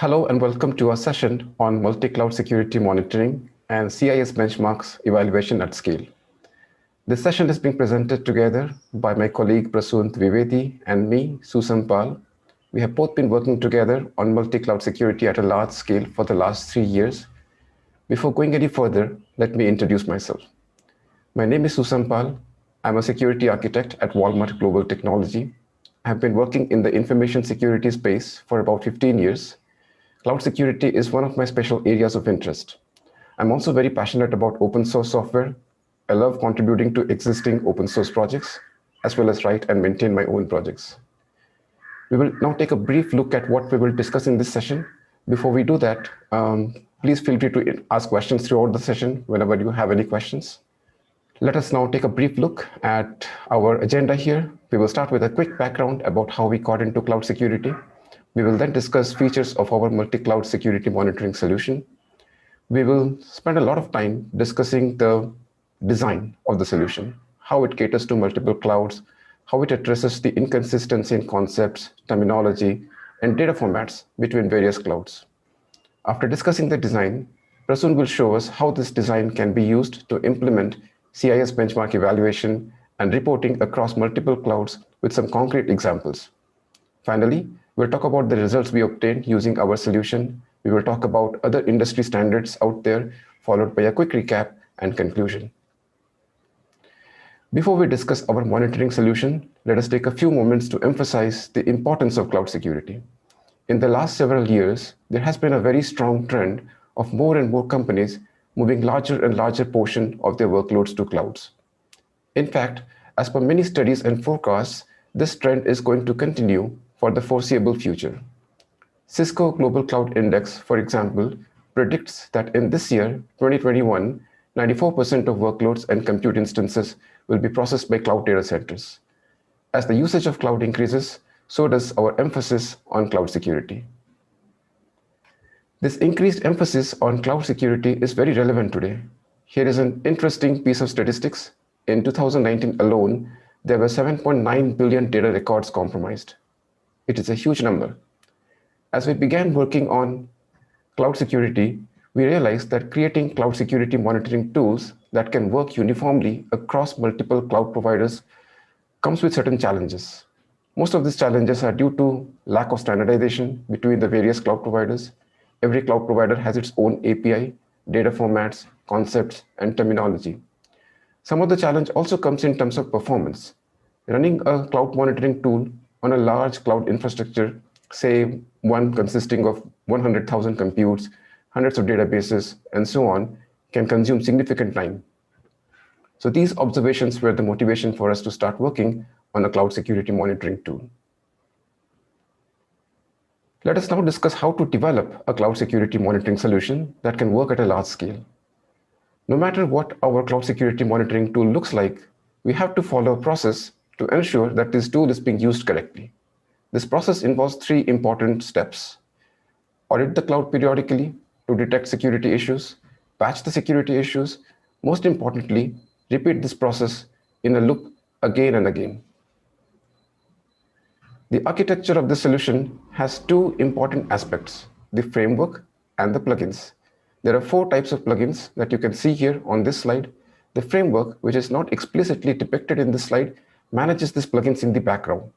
Hello and welcome to our session on multi-cloud security monitoring and CIS benchmarks evaluation at scale. This session is being presented together by my colleague Prasoon Dwivedi and me, Susam. We have both been working together on multi-cloud security at a large scale for the last 3 years. Before going any further, let me introduce myself. My name is Susam. I'm a security architect at Walmart Global Technology. I have been working in the information security space for about 15 years. Cloud security is one of my special areas of interest. I'm also very passionate about open source software. I love contributing to existing open source projects, as well as write and maintain my own projects. We will now take a brief look at what we will discuss in this session. Before we do that, please feel free to ask questions throughout the session whenever you have any questions. Let us now take a brief look at our agenda here. We will start with a quick background about how we got into cloud security. We will then discuss features of our multi-cloud security monitoring solution. We will spend a lot of time discussing the design of the solution, how it caters to multiple clouds, how it addresses the inconsistency in concepts, terminology, and data formats between various clouds. After discussing the design, Prasoon will show us how this design can be used to implement CIS benchmark evaluation and reporting across multiple clouds with some concrete examples. Finally, we'll talk about the results we obtained using our solution. We will talk about other industry standards out there, followed by a quick recap and conclusion. Before we discuss our monitoring solution, let us take a few moments to emphasize the importance of cloud security. In the last several years, there has been a very strong trend of more and more companies moving larger and larger portion of their workloads to clouds. In fact, as per many studies and forecasts, this trend is going to continue for the foreseeable future. Cisco Global Cloud Index, for example, predicts that in this year, 2021, 94% of workloads and compute instances will be processed by cloud data centers. As the usage of cloud increases, so does our emphasis on cloud security. This increased emphasis on cloud security is very relevant today. Here is an interesting piece of statistics. In 2019 alone, there were 7.9 billion data records compromised. It is a huge number. As we began working on cloud security, we realized that creating cloud security monitoring tools that can work uniformly across multiple cloud providers comes with certain challenges. Most of these challenges are due to lack of standardization between the various cloud providers. Every cloud provider has its own API, data formats, concepts, and terminology. Some of the challenge also comes in terms of performance. Running a cloud monitoring tool on a large cloud infrastructure, say one consisting of 100,000 computes, hundreds of databases, and so on, can consume significant time. So these observations were the motivation for us to start working on a cloud security monitoring tool. Let us now discuss how to develop a cloud security monitoring solution that can work at a large scale. No matter what our cloud security monitoring tool looks like, we have to follow a process to ensure that this tool is being used correctly. This process involves 3 important steps. Audit the cloud periodically to detect security issues, patch the security issues, most importantly, repeat this process in a loop again and again. The architecture of the solution has 2 important aspects, the framework and the plugins. There are 4 types of plugins that you can see here on this slide. The framework, which is not explicitly depicted in this slide, manages these plugins in the background.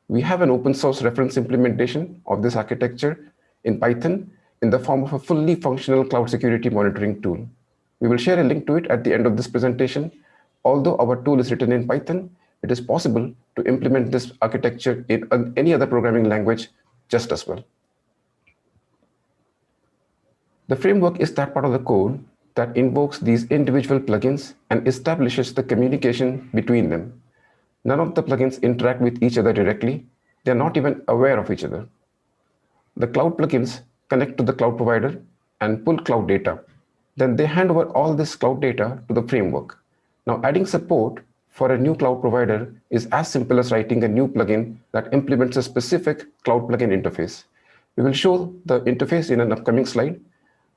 We have an open source reference implementation of this architecture in Python in the form of a fully functional cloud security monitoring tool. We will share a link to it at the end of this presentation. Although our tool is written in Python, it is possible to implement this architecture in any other programming language just as well. The framework is that part of the code that invokes these individual plugins and establishes the communication between them. None of the plugins interact with each other directly. They're not even aware of each other. The cloud plugins connect to the cloud provider and pull cloud data. Then they hand over all this cloud data to the framework. Now, adding support for a new cloud provider is as simple as writing a new plugin that implements a specific cloud plugin interface. We will show the interface in an upcoming slide.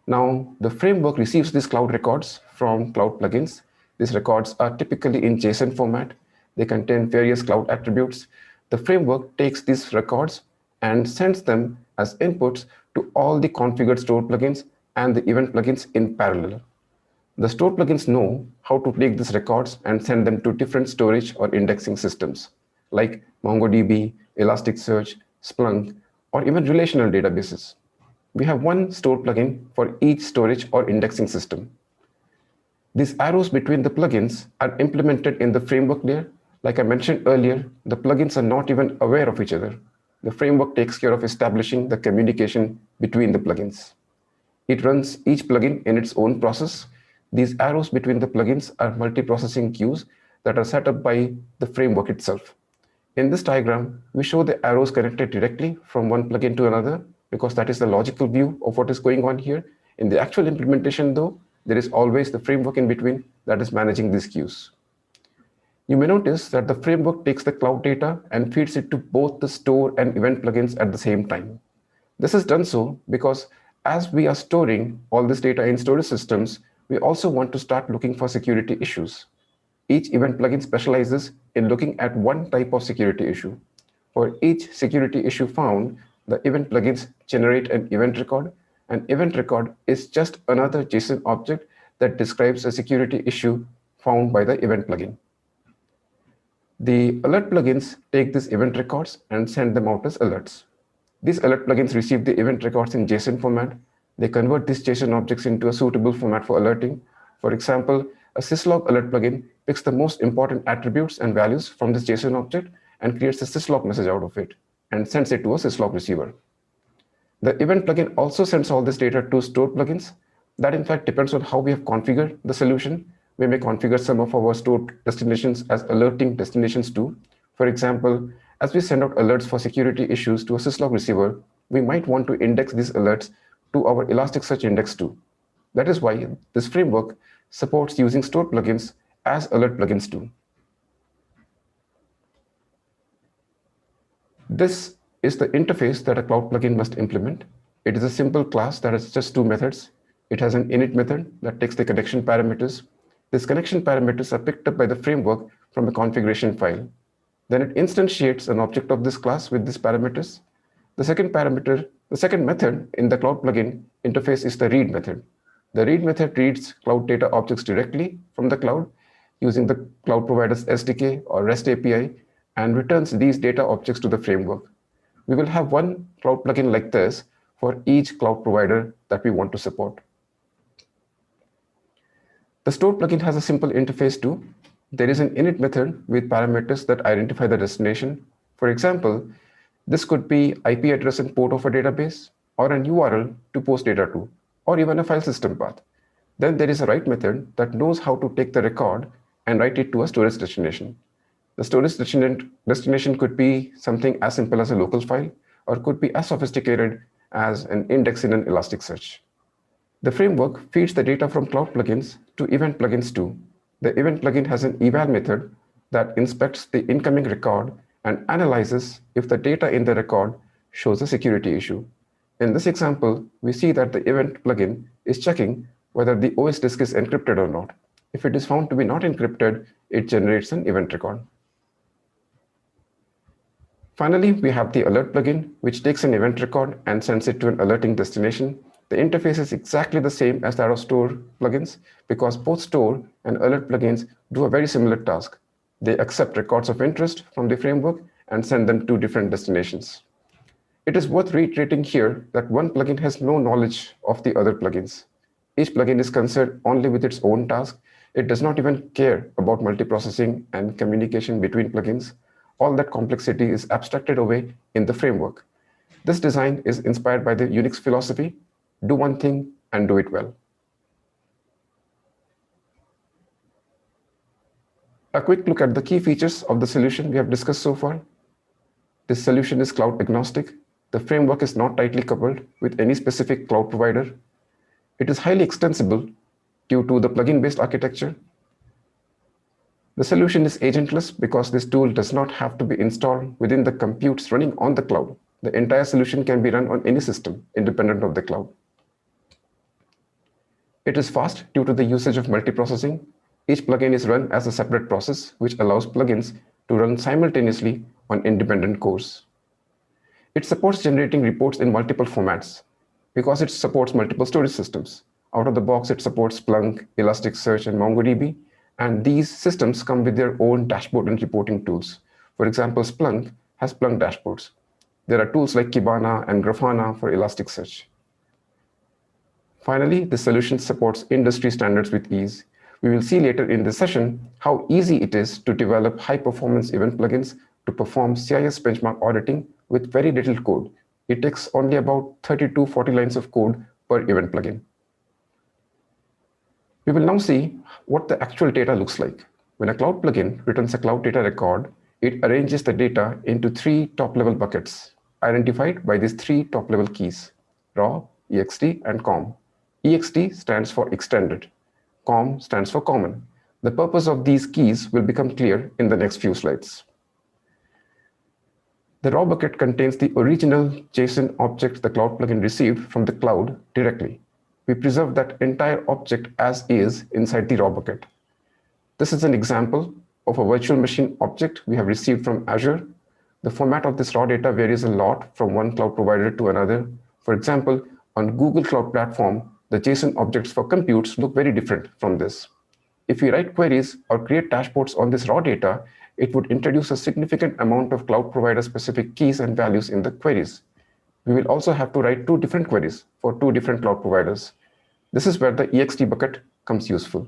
Now, the framework receives these cloud records from cloud plugins. These records are typically in JSON format. They contain various cloud attributes. The framework takes these records and sends them as inputs to all the configured store plugins and the event plugins in parallel. The store plugins know how to take these records and send them to different storage or indexing systems like MongoDB, Elasticsearch, Splunk, or even relational databases. We have one store plugin for each storage or indexing system. These arrows between the plugins are implemented in the framework layer. Like I mentioned earlier, the plugins are not even aware of each other. The framework takes care of establishing the communication between the plugins. It runs each plugin in its own process. These arrows between the plugins are multiprocessing queues that are set up by the framework itself. In this diagram, we show the arrows connected directly from one plugin to another because that is the logical view of what is going on here. In the actual implementation though, there is always the framework in between that is managing these queues. You may notice that the framework takes the cloud data and feeds it to both the store and event plugins at the same time. This is done so because as we are storing all this data in storage systems, we also want to start looking for security issues. Each event plugin specializes in looking at one type of security issue. For each security issue found, the event plugins generate an event record. An event record is just another JSON object that describes a security issue found by the event plugin. The alert plugins take these event records and send them out as alerts. These alert plugins receive the event records in JSON format. They convert these JSON objects into a suitable format for alerting. For example, a syslog alert plugin picks the most important attributes and values from this JSON object and creates a syslog message out of it and sends it to a syslog receiver. The event plugin also sends all this data to store plugins. That in fact depends on how we have configured the solution. We may configure some of our stored destinations as alerting destinations too. For example, as we send out alerts for security issues to a syslog receiver, we might want to index these alerts to our Elasticsearch index too. That is why this framework supports using store plugins as alert plugins too. This is the interface that a cloud plugin must implement. It is a simple class that has just two methods. It has an init method that takes the connection parameters. These connection parameters are picked up by the framework from a configuration file. Then it instantiates an object of this class with these parameters. The second method in the cloud plugin interface is the read method. The read method reads cloud data objects directly from the cloud using the cloud provider's SDK or REST API and returns these data objects to the framework. We will have one cloud plugin like this for each cloud provider that we want to support. The store plugin has a simple interface too. There is an init method with parameters that identify the destination. For example, this could be IP address and port of a database, or an URL to post data to, or even a file system path. Then there is a write method that knows how to take the record and write it to a storage destination. The storage destination could be something as simple as a local file, or could be as sophisticated as an index in an Elasticsearch. The framework feeds the data from cloud plugins to event plugins too. The event plugin has an eval method that inspects the incoming record and analyzes if the data in the record shows a security issue. In this example, we see that the event plugin is checking whether the OS disk is encrypted or not. If it is found to be not encrypted, it generates an event record. Finally, we have the alert plugin, which takes an event record and sends it to an alerting destination. The interface is exactly the same as that of store plugins because both store and alert plugins do a very similar task. They accept records of interest from the framework and send them to different destinations. It is worth reiterating here that one plugin has no knowledge of the other plugins. Each plugin is concerned only with its own task. It does not even care about multiprocessing and communication between plugins. All that complexity is abstracted away in the framework. This design is inspired by the Unix philosophy: do one thing and do it well. A quick look at the key features of the solution we have discussed so far. This solution is cloud agnostic. The framework is not tightly coupled with any specific cloud provider. It is highly extensible due to the plugin-based architecture. The solution is agentless because this tool does not have to be installed within the computes running on the cloud. The entire solution can be run on any system independent of the cloud. It is fast due to the usage of multiprocessing. Each plugin is run as a separate process, which allows plugins to run simultaneously on independent cores. It supports generating reports in multiple formats because it supports multiple storage systems. Out of the box, it supports Splunk, Elasticsearch, and MongoDB, and these systems come with their own dashboard and reporting tools. For example, Splunk has Splunk dashboards. There are tools like Kibana and Grafana for Elasticsearch. Finally, the solution supports industry standards with ease. We will see later in this session how easy it is to develop high-performance event plugins to perform CIS benchmark auditing with very little code. It takes only about 30 to 40 lines of code per event plugin. We will now see what the actual data looks like. When a cloud plugin returns a cloud data record, it arranges the data into 3 top-level buckets, identified by these 3 top-level keys: raw, EXT, and COM. EXT stands for extended. COM stands for common. The purpose of these keys will become clear in the next few slides. The raw bucket contains the original JSON object the cloud plugin received from the cloud directly. We preserve that entire object as is inside the raw bucket. This is an example of a virtual machine object we have received from Azure. The format of this raw data varies a lot from one cloud provider to another. For example, on Google Cloud Platform, the JSON objects for computes look very different from this. If we write queries or create dashboards on this raw data, it would introduce a significant amount of cloud provider specific keys and values in the queries. We will also have to write 2 different queries for 2 different cloud providers. This is where the EXT bucket comes useful.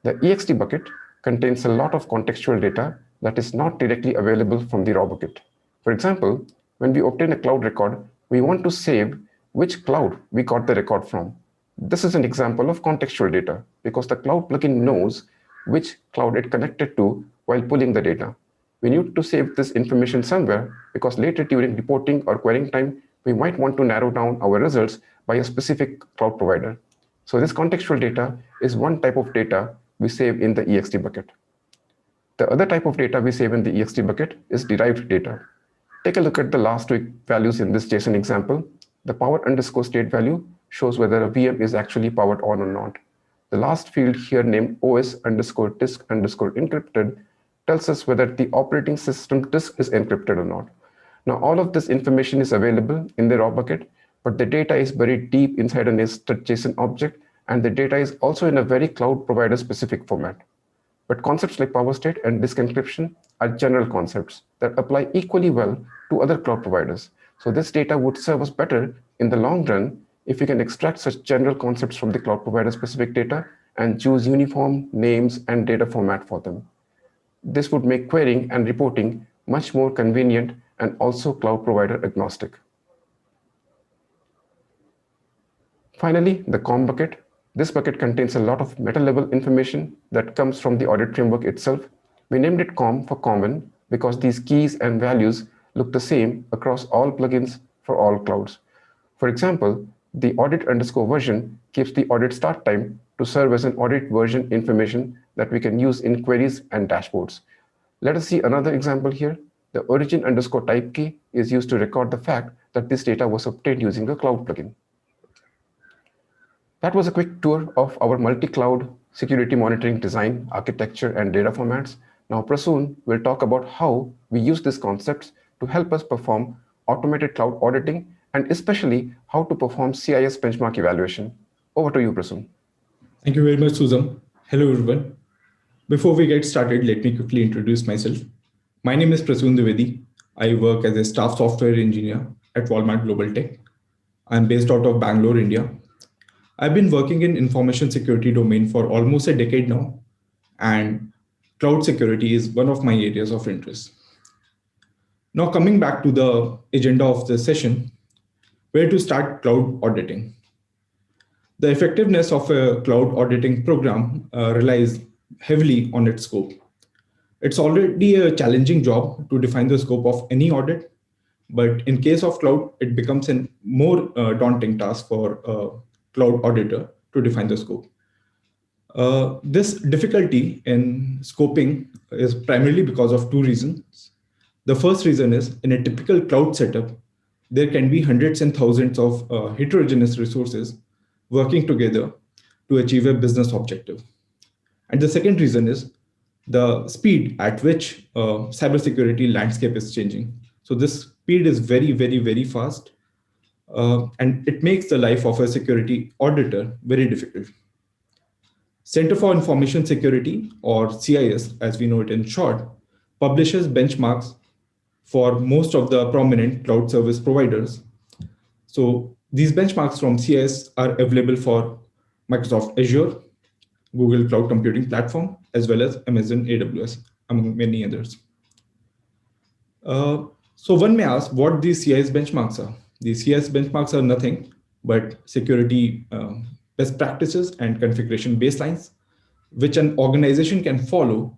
The EXT bucket contains a lot of contextual data that is not directly available from the raw bucket. For example, when we obtain a cloud record, we want to save which cloud we got the record from. This is an example of contextual data because the cloud plugin knows which cloud it connected to while pulling the data. We need to save this information somewhere because later during reporting or querying time, we might want to narrow down our results by a specific cloud provider. So this contextual data is one type of data we save in the EXT bucket. The other type of data we save in the EXT bucket is derived data. Take a look at the last 2 values in this JSON example. The power underscore state value shows whether a VM is actually powered on or not. The last field here named OS underscore disk underscore encrypted tells us whether the operating system disk is encrypted or not. Now, all of this information is available in the raw bucket, but the data is buried deep inside a nested JSON object, and the data is also in a very cloud provider specific format. But concepts like power state and disk encryption are general concepts that apply equally well to other cloud providers. So this data would serve us better in the long run if we can extract such general concepts from the cloud provider specific data and choose uniform names and data format for them. This would make querying and reporting much more convenient and also cloud provider agnostic. Finally, the COM bucket. This bucket contains a lot of meta-level information that comes from the audit framework itself. We named it COM for common because these keys and values look the same across all plugins for all clouds. For example, the audit underscore version keeps the audit start time to serve as an audit version information that we can use in queries and dashboards. Let us see another example here. The origin underscore type key is used to record the fact that this data was obtained using a cloud plugin. That was a quick tour of our multi-cloud security monitoring design, architecture, and data formats. Now Prasoon will talk about how we use these concepts to help us perform automated cloud auditing and especially how to perform CIS benchmark evaluation. Over to you, Prasoon. Thank you very much, Susam. Hello, everyone. Before we get started, let me quickly introduce myself. My name is Prasoon Dwivedi. I work as a staff software engineer at Walmart Global Tech. I'm based out of Bangalore, India. I've been working in information security domain for almost a decade now, and cloud security is one of my areas of interest. Now, coming back to the agenda of the session, where to start cloud auditing. The effectiveness of a cloud auditing program relies heavily on its scope. It's already a challenging job to define the scope of any audit, but in case of cloud, it becomes a more daunting task for a cloud auditor to define the scope. This difficulty in scoping is primarily because of 2 reasons. The first reason is in a typical cloud setup, there can be hundreds and thousands of heterogeneous resources working together to achieve a business objective. And the second reason is the speed at which cybersecurity landscape is changing. So this speed is very, very, very fast. And it makes the life of a security auditor very difficult. Center for Information Security, or CIS, as we know it in short, publishes benchmarks for most of the prominent cloud service providers. So these benchmarks from CIS are available for Microsoft Azure, Google Cloud Computing Platform, as well as Amazon AWS, among many others. So one may ask what these CIS benchmarks are. These CIS benchmarks are nothing but security best practices and configuration baselines, which an organization can follow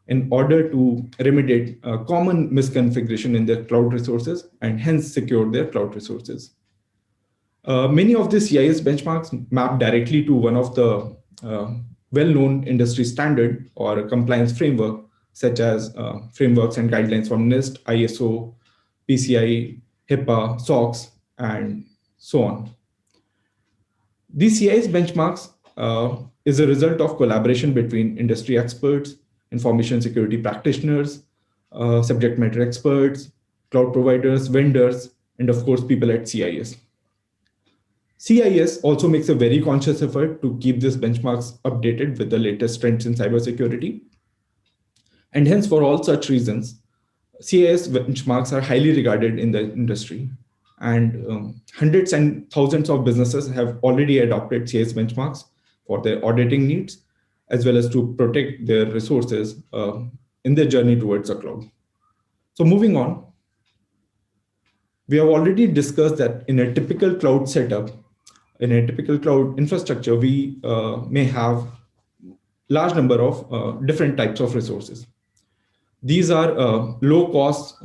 in order to remediate common misconfiguration in their cloud resources and hence secure their cloud resources. Many of these CIS benchmarks map directly to one of the well-known industry standard or compliance framework, such as frameworks and guidelines from NIST, ISO, PCI, HIPAA, SOX, and so on. These CIS benchmarks is a result of collaboration between industry experts, information security practitioners, subject matter experts, cloud providers, vendors, and of course, people at CIS. CIS also makes a very conscious effort to keep these benchmarks updated with the latest trends in cybersecurity. And hence, for all such reasons, CIS benchmarks are highly regarded in the industry. And hundreds and thousands of businesses have already adopted CIS benchmarks for their auditing needs, as well as to protect their resources in their journey towards the cloud. So moving on, we have already discussed that in a typical cloud setup, in a typical cloud infrastructure, we may have large number of different types of resources. These are low cost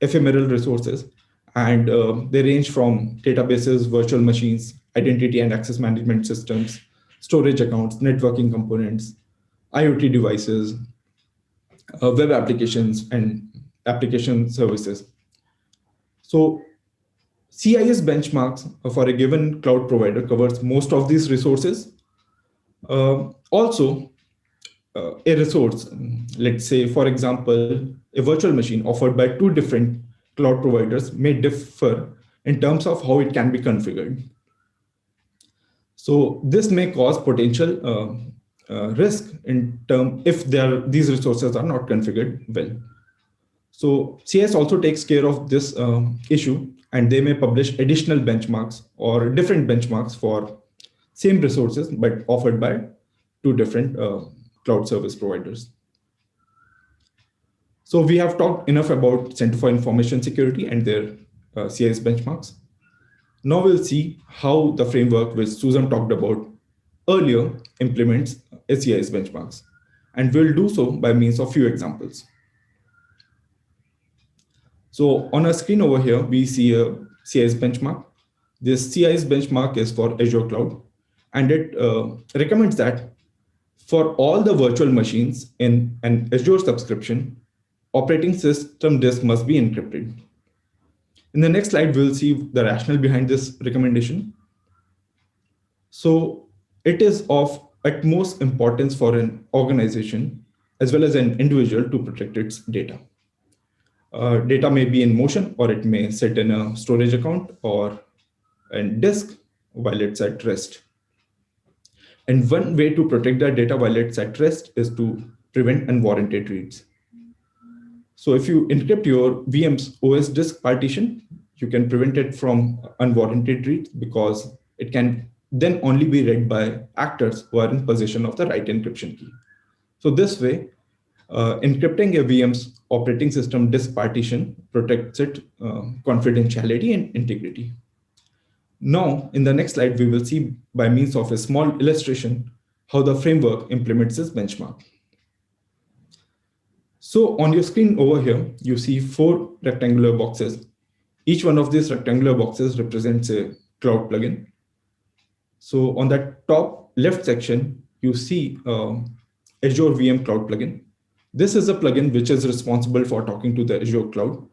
ephemeral resources, and they range from databases, virtual machines, identity and access management systems, storage accounts, networking components, IoT devices, web applications, and application services. So CIS benchmarks for a given cloud provider covers most of these resources. Also, a resource, let's say, for example, a virtual machine offered by two different cloud providers may differ in terms of how it can be configured. So this may cause potential risk in term if these resources are not configured well. So CIS also takes care of this issue, and they may publish additional benchmarks or different benchmarks for same resources, but offered by two different cloud service providers. So we have talked enough about Center for Information Security and their CIS benchmarks. Now we'll see how the framework which Susam talked about earlier implements CIS benchmarks. And we'll do so by means of few examples. So on our screen over here, we see a CIS benchmark. This CIS benchmark is for Azure Cloud, and it recommends that for all the virtual machines in an Azure subscription, operating system disk must be encrypted. In the next slide, we'll see the rationale behind this recommendation. So it is of utmost importance for an organization as well as an individual to protect its data. Data may be in motion, or it may sit in a storage account or a disk while it's at rest. And one way to protect that data while it's at rest is to prevent unwarranted reads. So if you encrypt your VM's OS disk partition, you can prevent it from unwarranted reads, because it can then only be read by actors who are in possession of the right encryption key. So this way, encrypting a VM's operating system disk partition protects its confidentiality and integrity. Now, in the next slide, we will see by means of a small illustration how the framework implements this benchmark. So on your screen over here, you see 4 rectangular boxes. Each one of these rectangular boxes represents a cloud plugin. So on that top left section, you see Azure VM Cloud plugin. This is a plugin which is responsible for talking to the Azure cloud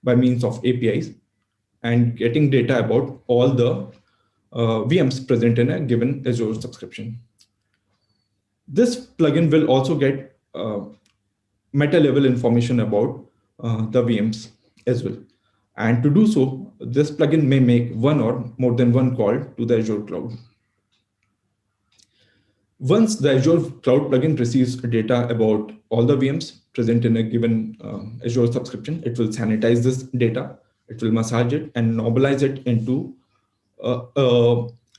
by means of APIs and getting data about all the VMs present in a given Azure subscription. This plugin will also get meta level information about the VMs as well. And to do so, this plugin may make one or more than one call to the Azure cloud. Once the Azure Cloud plugin receives data about all the VMs present in a given Azure subscription, it will sanitize this data, it will massage it and normalize it into a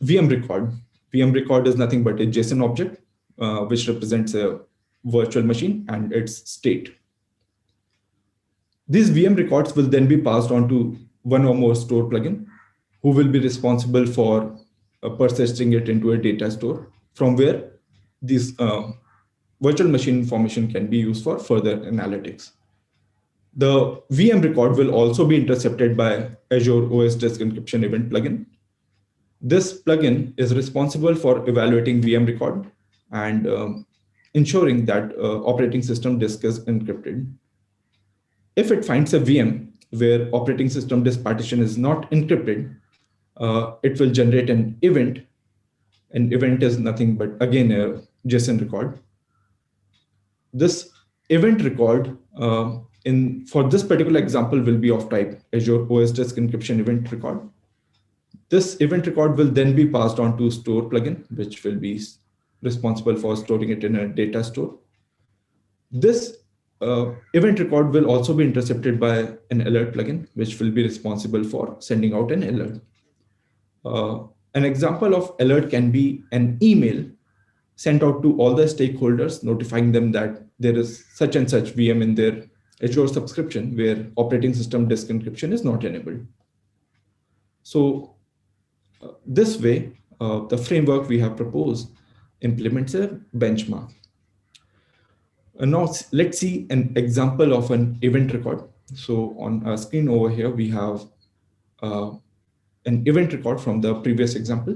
VM record. VM record is nothing but a JSON object, which represents a virtual machine and its state. These VM records will then be passed on to one or more store plugin, who will be responsible for persisting it into a data store from where this virtual machine information can be used for further analytics. The VM record will also be intercepted by Azure OS Disk Encryption Event plugin. This plugin is responsible for evaluating VM record and ensuring that operating system disk is encrypted. If it finds a VM where operating system disk partition is not encrypted, it will generate an event. An event is nothing but, again, a JSON record. This event record for this particular example will be of type Azure OS Disk Encryption Event record. This event record will then be passed on to store plugin, which will be responsible for storing it in a data store. This event record will also be intercepted by an alert plugin, which will be responsible for sending out an alert. An example of alert can be an email sent out to all the stakeholders, notifying them that there is such and such VM in their Azure subscription where operating system disk encryption is not enabled. So this way, the framework we have proposed implements a benchmark. Now let's see an example of an event record. So on our screen over here, we have an event record from the previous example.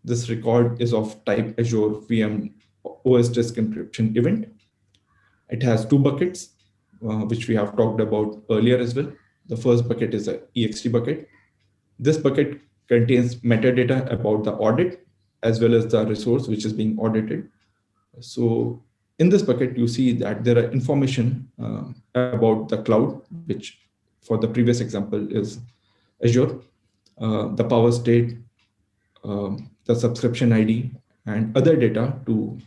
This record is of type Azure VM OS Disk Encryption Event. It has two buckets, which we have talked about earlier as well. The first bucket is an EXT bucket. This bucket contains metadata about the audit as well as the resource which is being audited. So in this bucket, you see that there are information about the cloud, which for the previous example is Azure, the power state, the subscription ID, and other data to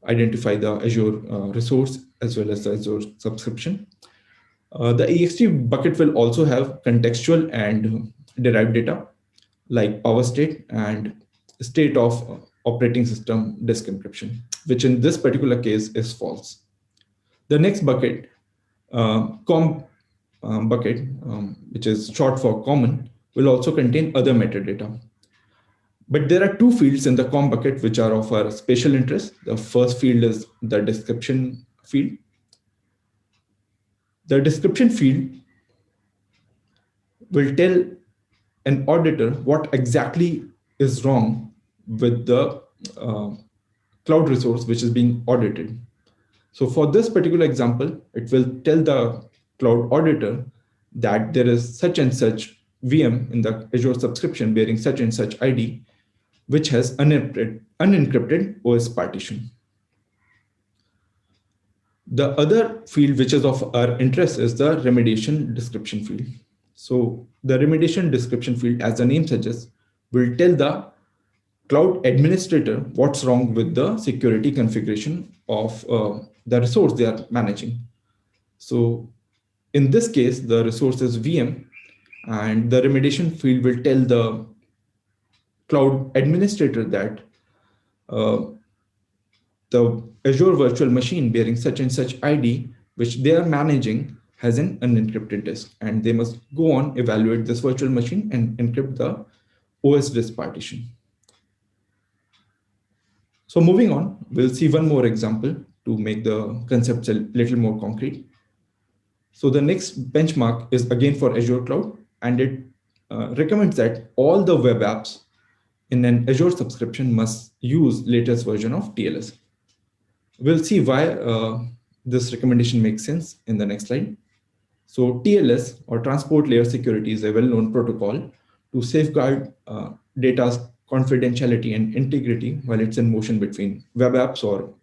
identify the Azure resource as well as the Azure subscription. The EXT bucket will also have contextual and derived data like power state and state of operating system disk encryption, which in this particular case is false. The next bucket, COM bucket, which is short for common, will also contain other metadata. But there are two fields in the COM bucket which are of our special interest. The first field is the description field. The description field will tell an auditor what exactly is wrong with the cloud resource which is being audited. So for this particular example, it will tell the cloud auditor that there is such and such VM in the Azure subscription bearing such and such ID, which has unencrypted OS partition. The other field which is of our interest is the remediation description field. So the remediation description field, as the name suggests, will tell the cloud administrator what's wrong with the security configuration of the resource they are managing. So in this case, the resource is VM, and the remediation field will tell the cloud administrator that the Azure virtual machine bearing such and such ID, which they are managing, has an unencrypted disk, and they must go on evaluate this virtual machine and encrypt the OS disk partition. So moving on, we'll see one more example to make the concepts a little more concrete. So the next benchmark is again for Azure Cloud, and it recommends that all the web apps in an Azure subscription must use latest version of TLS. We'll see why this recommendation makes sense in the next slide. So TLS, or Transport Layer Security, is a well-known protocol to safeguard data's confidentiality and integrity while it's in motion between web apps or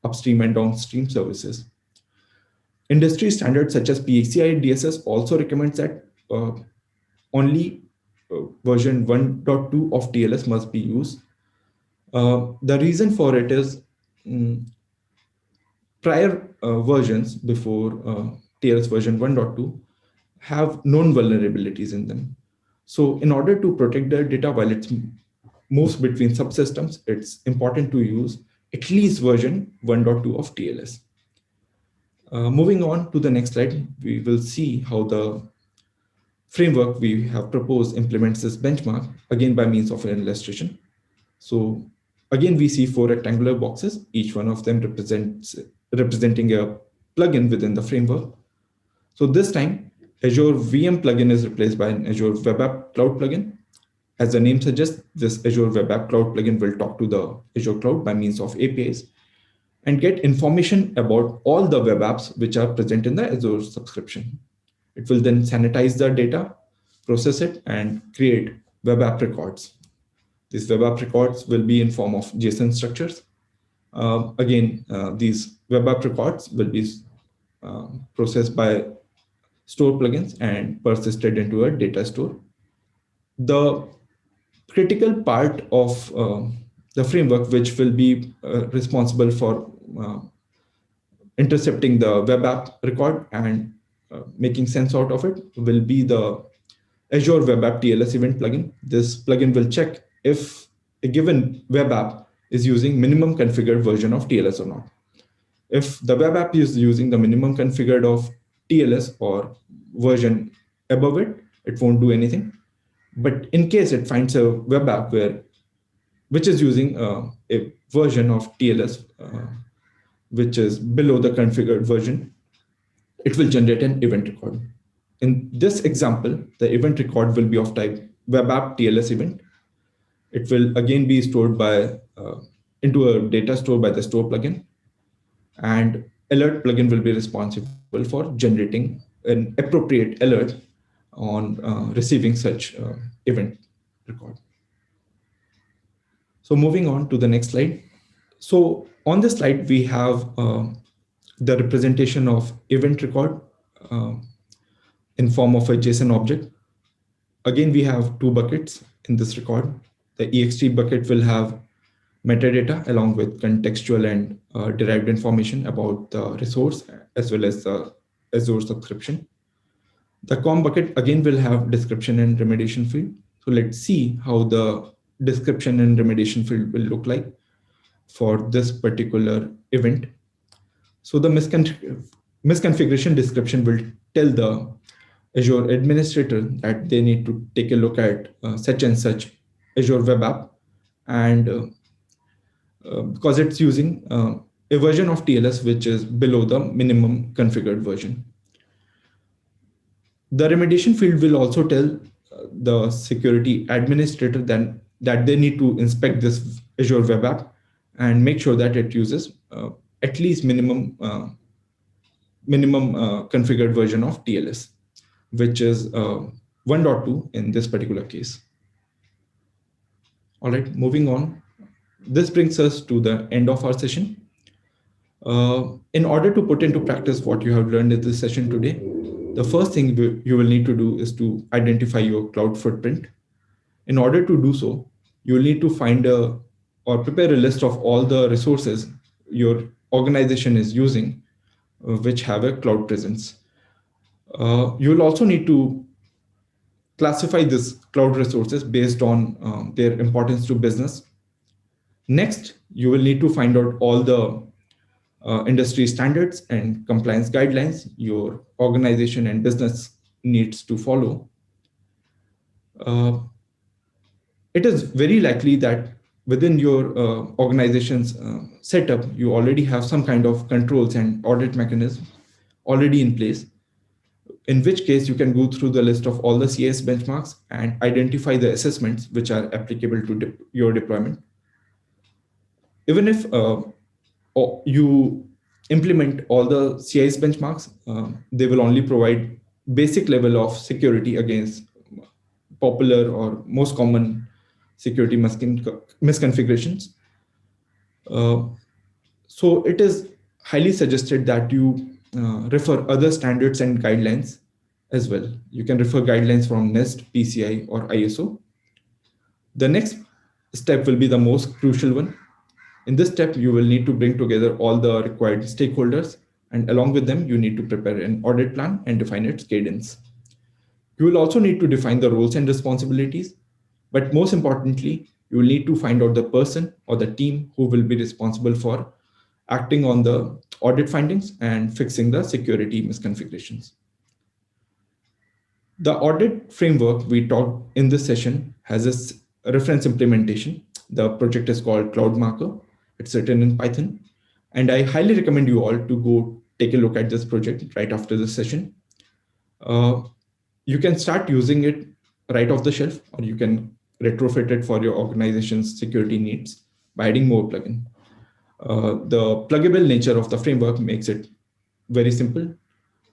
upstream and downstream services. Industry standards such as PCI DSS also recommends that only version 1.2 of TLS must be used. The reason for it is prior versions before TLS version 1.2 have known vulnerabilities in them. So in order to protect the data while it moves between subsystems, it's important to use at least version 1.2 of TLS. Moving on to the next slide, we will see how the framework we have proposed implements this benchmark, again by means of an illustration. So again, we see 4 rectangular boxes, each one of them representing a plugin within the framework. So this time, Azure VM plugin is replaced by an Azure Web App Cloud plugin. As the name suggests, this Azure Web App Cloud plugin will talk to the Azure Cloud by means of APIs and get information about all the web apps which are present in the Azure subscription. It will then sanitize the data, process it, and create web app records. These web app records will be in form of JSON structures. These web app records will be processed by store plugins and persisted into a data store. The critical part of the framework, which will be responsible for intercepting the web app record and making sense out of it, will be the Azure Web App TLS event plugin. This plugin will check if a given web app is using minimum configured version of TLS or not. If the web app is using the minimum configured of TLS or version above it, it won't do anything. But in case it finds a web app which is using a version of TLS which is below the configured version, it will generate an event record. In this example, the event record will be of type web app TLS event. It will again be stored into a data store by the store plugin, and alert plugin will be responsible for generating an appropriate alert on receiving such event record. So moving on to the next slide. So on this slide, we have the representation of event record in form of a JSON object. Again, we have 2 buckets in this record. The EXT bucket will have metadata along with contextual and derived information about the resource as well as the Azure subscription. The COM bucket again will have description and remediation field. So let's see how the description and remediation field will look like for this particular event. So the misconfiguration description will tell the Azure administrator that they need to take a look at such and such Azure web app, and because it's using a version of TLS which is below the minimum configured version. The remediation field will also tell the security administrator that they need to inspect this Azure web app and make sure that it uses at least minimum configured version of TLS, which is 1.2 in this particular case. All right, moving on. This brings us to the end of our session. In order to put into practice what you have learned in this session today, the first thing you will need to do is to identify your cloud footprint. In order to do so, you will need to find or prepare a list of all the resources your organization is using which have a cloud presence. You will also need to classify these cloud resources based on their importance to business. Next, you will need to find out all the industry standards and compliance guidelines your organization and business needs to follow. It is very likely that within your organization's setup, you already have some kind of controls and audit mechanism already in place, in which case you can go through the list of all the CIS benchmarks and identify the assessments which are applicable to your deployment. Even if you implement all the CIS benchmarks, they will only provide basic level of security against popular or most common security misconfigurations. So it is highly suggested that you refer other standards and guidelines as well. You can refer guidelines from NIST, PCI, or ISO. The next step will be the most crucial one. In this step, you will need to bring together all the required stakeholders, and along with them, you need to prepare an audit plan and define its cadence. You will also need to define the roles and responsibilities, but most importantly, you will need to find out the person or the team who will be responsible for acting on the audit findings and fixing the security misconfigurations. The audit framework we talked in this session has a reference implementation. The project is called Cloud Marker. It's written in Python. And I highly recommend you all to go take a look at this project right after this session. You can start using it right off the shelf, or you can retrofit it for your organization's security needs by adding more plugin. The pluggable nature of the framework makes it very simple.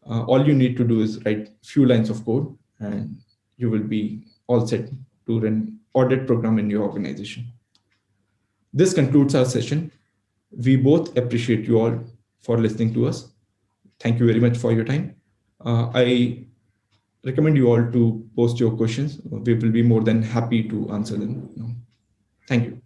All you need to do is write few lines of code and you will be all set to run audit program in your organization. This concludes our session. We both appreciate you all for listening to us. Thank you very much for your time. I recommend you all to post your questions. We will be more than happy to answer them. Thank you.